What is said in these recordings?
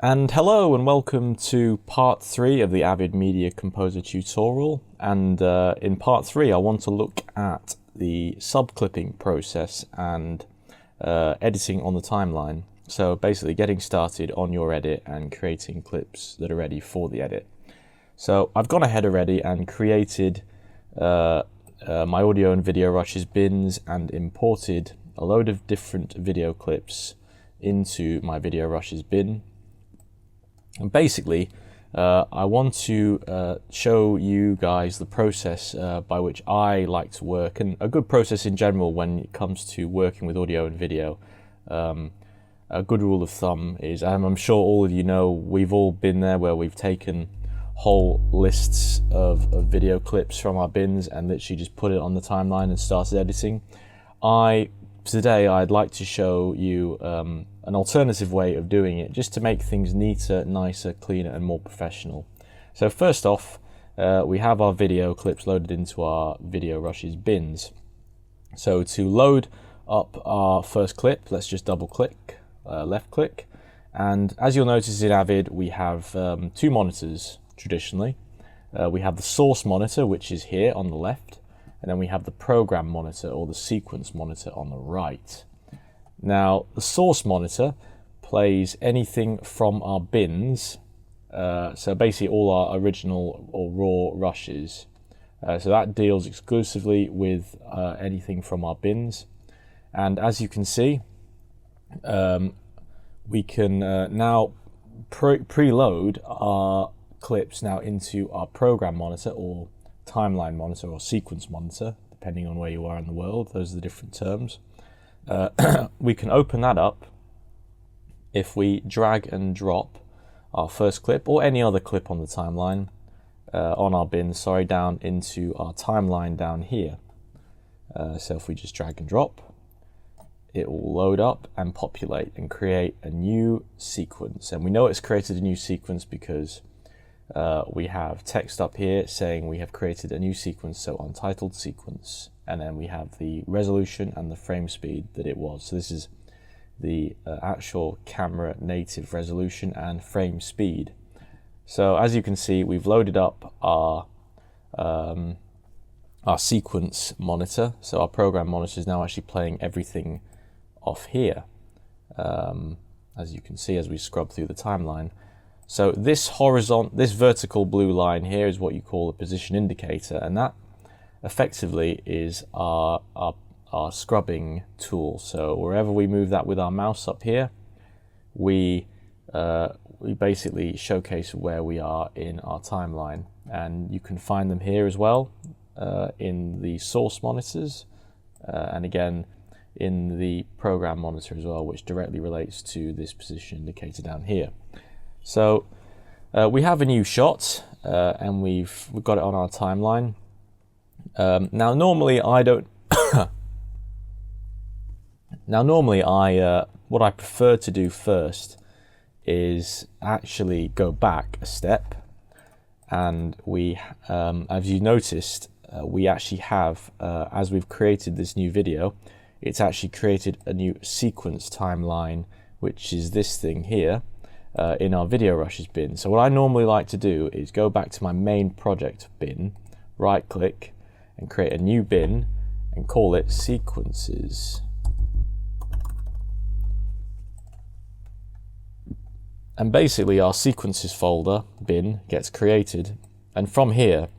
And hello and welcome to part 3 of the Avid Media Composer tutorial. And in part 3 I want to look at the subclipping process and editing on the timeline. So basically getting started on your edit and creating clips that are ready for the edit. So I've gone ahead already and created my audio and video rushes bins and imported a load of different video clips into my video rushes bin. And basically, I want to show you guys the process by which I like to work, and a good process in general when it comes to working with audio and video. A good rule of thumb is, I'm sure all of you know, we've all been there where we've taken whole lists of video clips from our bins and literally just put it on the timeline and started editing. Today I'd like to show you an alternative way of doing it, just to make things neater, nicer, cleaner and more professional. So first off, we have our video clips loaded into our video rushes bins. So to load up our first clip, let's just double click, left click, and as you'll notice in Avid we have two monitors traditionally. We have the source monitor, which is here on the left, and then we have the program monitor or the sequence monitor on the right. Now the source monitor plays anything from our bins, so basically all our original or raw rushes. So that deals exclusively with anything from our bins, and as you can see, we can now preload our clips now into our program monitor or timeline monitor or sequence monitor, depending on where you are in the world. Those are the different terms. We can open that up if we drag and drop our first clip or any other clip on the timeline, on our bin, down into our timeline down here. So if we just drag and drop, it will load up and populate and create a new sequence. And we know it's created a new sequence because we have text up here saying we have created a new sequence, so untitled sequence, and then we have the resolution and the frame speed that it was. So this is the actual camera native resolution and frame speed. So as you can see, we've loaded up our sequence monitor. So our program monitor is now actually playing everything off here, as you can see as we scrub through the timeline. So this vertical blue line here is what you call a position indicator, and that effectively is our scrubbing tool. So wherever we move that with our mouse up here, we basically showcase where we are in our timeline, and you can find them here as well in the source monitors, and again in the program monitor as well, which directly relates to this position indicator down here. So we have a new shot, and we've got it on our timeline. Now normally I don't. What I prefer to do first is actually go back a step, and as you noticed, we actually have, as we've created this new video, it's actually created a new sequence timeline, which is this thing here. In our video rushes bin. So what I normally like to do is go back to my main project bin, right click and create a new bin and call it sequences. And basically our sequences folder bin gets created, and from here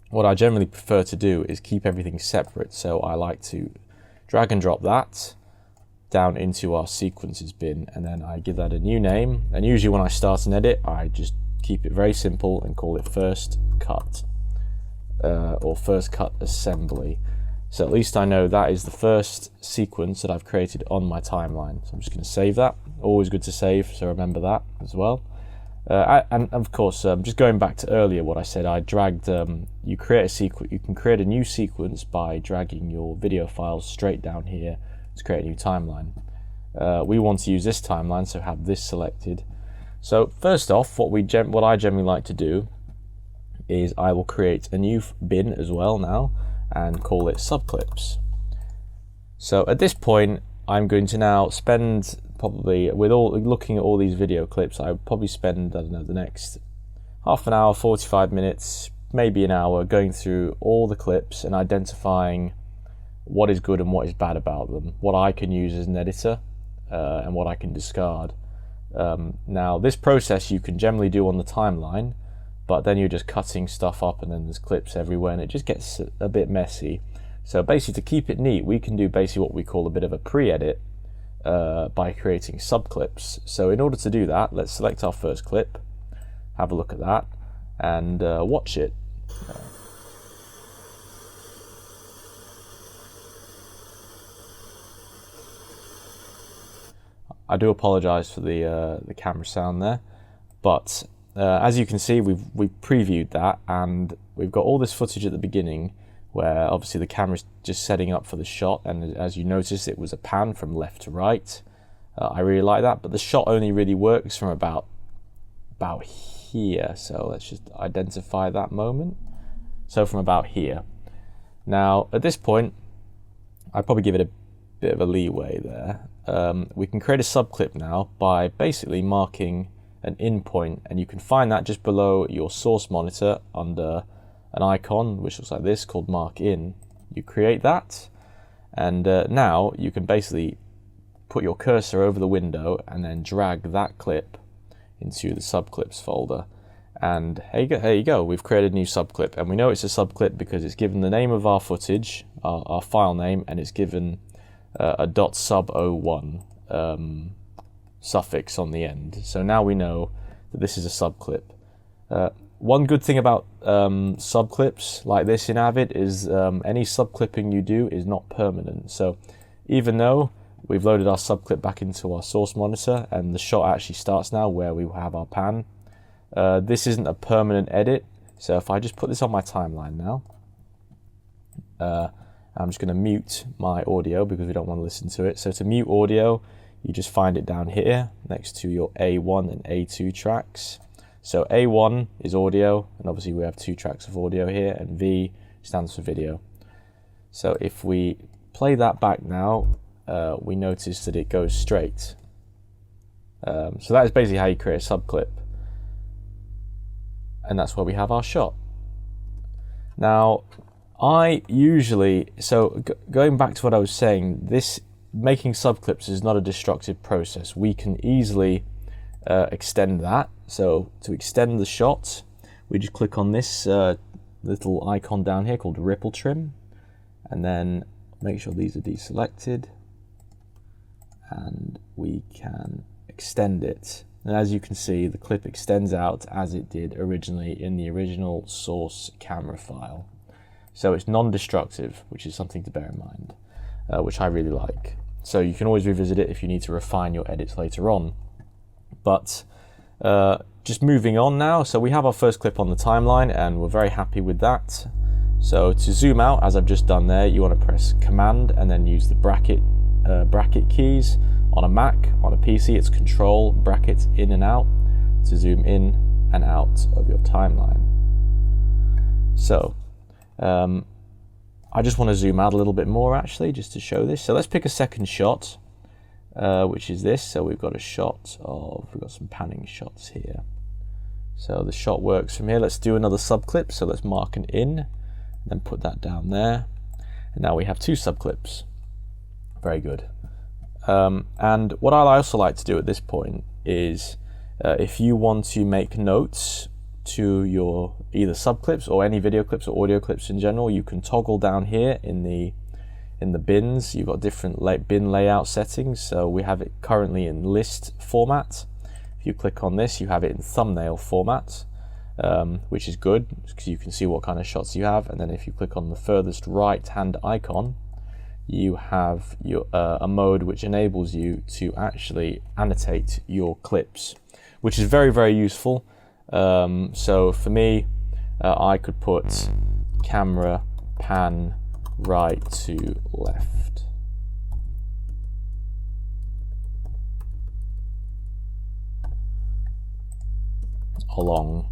what I generally prefer to do is keep everything separate. So I like to drag and drop that down into our sequences bin, and then I give that a new name, and usually when I start an edit I just keep it very simple and call it first cut or first cut assembly. So at least I know that is the first sequence that I've created on my timeline. So I'm just going to save that. Always good to save, so remember that as well. And of course, just going back to earlier what I said, I dragged, you can create a new sequence by dragging your video files straight down here to create a new timeline. We want to use this timeline, so have this selected. So first off, what I generally like to do is I will create a new bin as well now and call it Subclips. So at this point I'm going to now spend probably, with looking at all these video clips, I would probably spend, I don't know, the next half an hour, 45 minutes, maybe an hour, going through all the clips and identifying what is good and what is bad about them, what I can use as an editor, and what I can discard. Now, this process you can generally do on the timeline, but then you're just cutting stuff up and then there's clips everywhere and it just gets a bit messy. So basically, to keep it neat, we can do basically what we call a bit of a pre-edit by creating subclips. So in order to do that, let's select our first clip, have a look at that, and watch it. I do apologize for the camera sound there, but as you can see, we've previewed that, and we've got all this footage at the beginning where obviously the camera's just setting up for the shot, and as you notice, it was a pan from left to right. I really like that, but the shot only really works from about here, so let's just identify that moment. So from about here. Now, at this point, I'd probably give it a bit of a leeway there. We can create a subclip now by basically marking an in point, and you can find that just below your source monitor under an icon which looks like this called mark in. You create that, and now you can basically put your cursor over the window and then drag that clip into the subclips folder, and here you go, we've created a new subclip. And we know it's a subclip because it's given the name of our footage, our file name, and it's given a .sub01 suffix on the end. So now we know that this is a subclip. One good thing about subclips like this in Avid is any subclipping you do is not permanent. So even though we've loaded our subclip back into our source monitor and the shot actually starts now where we have our pan, this isn't a permanent edit. So if I just put this on my timeline now, I'm just going to mute my audio because we don't want to listen to it. So to mute audio, you just find it down here next to your A1 and A2 tracks. So A1 is audio, and obviously we have 2 tracks of audio here, and V stands for video. So if we play that back now, we notice that it goes straight. So that is basically how you create a subclip. And that's where we have our shot. Now, I usually, so going back to what I was saying, this making subclips is not a destructive process. We can easily extend that. So to extend the shot, we just click on this little icon down here called ripple trim, and then make sure these are deselected, and we can extend it. And as you can see, the clip extends out as it did originally in the original source camera file. So it's non-destructive, which is something to bear in mind, which I really like. So you can always revisit it if you need to refine your edits later on. But just moving on now, so we have our first clip on the timeline and we're very happy with that. So to zoom out, as I've just done there, you want to press Command and then use the bracket keys. On a Mac, on a PC, it's Control, brackets in and out to zoom in and out of your timeline. So I just want to zoom out a little bit more actually, just to show this. So let's pick a second shot, which is this. So we've got a shot of, we've got some panning shots here. So the shot works from here. Let's do another subclip. So let's mark an in, and then put that down there. And now we have 2 subclips. Very good. And what I also like to do at this point is if you want to make notes to your either subclips or any video clips or audio clips in general, you can toggle down here in the bins. You've got different bin layout settings. So we have it currently in list format. If you click on this, you have it in thumbnail format, which is good because you can see what kind of shots you have. And then if you click on the furthest right hand icon, you have your a mode which enables you to actually annotate your clips, which is very, very useful. So for me, I could put camera pan right to left. Along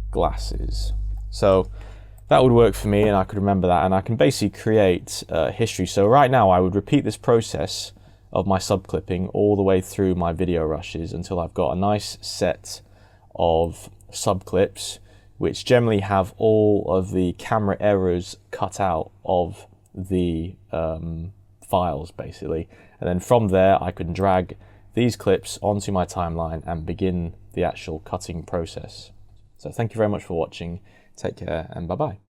glasses. So that would work for me, and I could remember that, and I can basically create history. So right now I would repeat this process of my subclipping all the way through my video rushes until I've got a nice set of subclips which generally have all of the camera errors cut out of the files basically. And then from there I can drag these clips onto my timeline and begin the actual cutting process. So thank you very much for watching. Take care and bye bye.